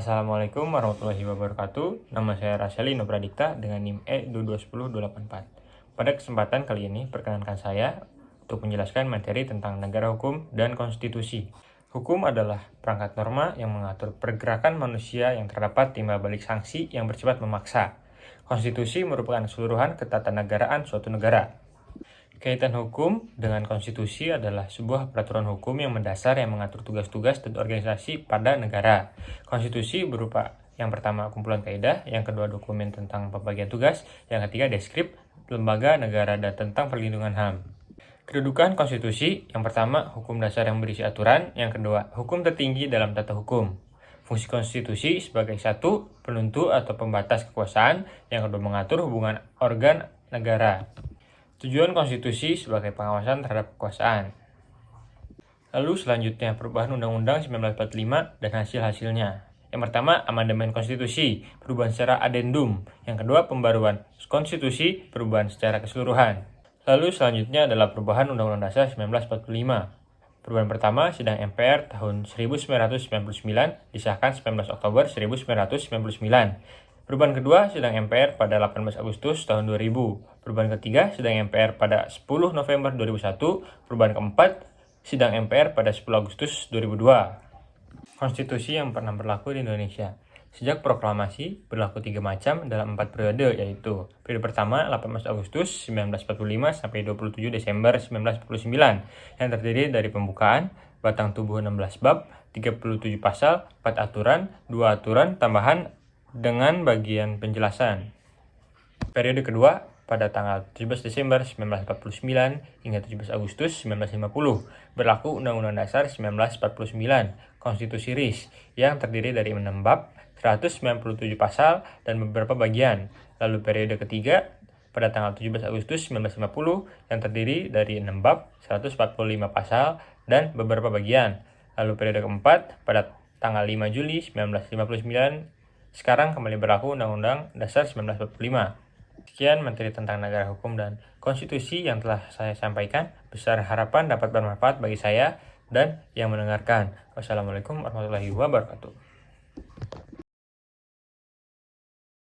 Assalamualaikum warahmatullahi wabarakatuh. Nama saya Rasyali Nopradikta dengan NIM E2210284. Pada kesempatan kali ini, perkenankan saya untuk menjelaskan materi tentang negara hukum dan konstitusi. Hukum adalah perangkat norma yang mengatur pergerakan manusia yang terdapat timbal balik sanksi yang bersifat memaksa. Konstitusi merupakan keseluruhan ketatanegaraan suatu negara. Kaitan hukum dengan konstitusi adalah sebuah peraturan hukum yang mendasar yang mengatur tugas-tugas dan organisasi pada negara. Konstitusi berupa yang pertama kumpulan kaidah, yang kedua dokumen tentang pembagian tugas, yang ketiga deskrip lembaga negara dan tentang perlindungan HAM. Kedudukan konstitusi, yang pertama hukum dasar yang berisi aturan, yang kedua hukum tertinggi dalam tata hukum. Fungsi konstitusi sebagai satu, penentu atau pembatas kekuasaan, yang kedua mengatur hubungan organ negara. Tujuan konstitusi sebagai pengawasan terhadap kekuasaan. Lalu selanjutnya perubahan Undang-Undang 1945 dan hasil-hasilnya. Yang pertama, amandemen konstitusi, perubahan secara adendum. Yang kedua, pembaruan konstitusi, perubahan secara keseluruhan. Lalu selanjutnya adalah perubahan Undang-Undang Dasar 1945. Perubahan pertama, sidang MPR tahun 1999, disahkan 19 Oktober 1999. Perubahan kedua, sidang MPR pada 18 Agustus tahun 2000. Perubahan ketiga, sidang MPR pada 10 November 2001. Perubahan keempat, sidang MPR pada 10 Agustus 2002. Konstitusi yang pernah berlaku di Indonesia. Sejak proklamasi, berlaku 3 macam dalam 4 periode, yaitu periode pertama 18 Agustus 1945 sampai 27 Desember 1949, yang terdiri dari pembukaan, batang tubuh 16 bab, 37 pasal, 4 aturan, 2 aturan tambahan dengan bagian penjelasan. Periode kedua pada tanggal 17 Desember 1949 hingga 17 Agustus 1950 berlaku Undang-Undang Dasar 1949, Konstitusi RIS, yang terdiri dari 6 bab, 197 pasal, dan beberapa bagian. Lalu periode ketiga pada tanggal 17 Agustus 1950 yang terdiri dari 6 bab, 145 pasal, dan beberapa bagian. Lalu periode keempat pada tanggal 5 Juli 1959 sekarang kembali berlaku Undang-Undang Dasar 1945. Sekian materi tentang negara hukum dan konstitusi yang telah saya sampaikan. Besar harapan dapat bermanfaat bagi saya dan yang mendengarkan. Wassalamualaikum warahmatullahi wabarakatuh.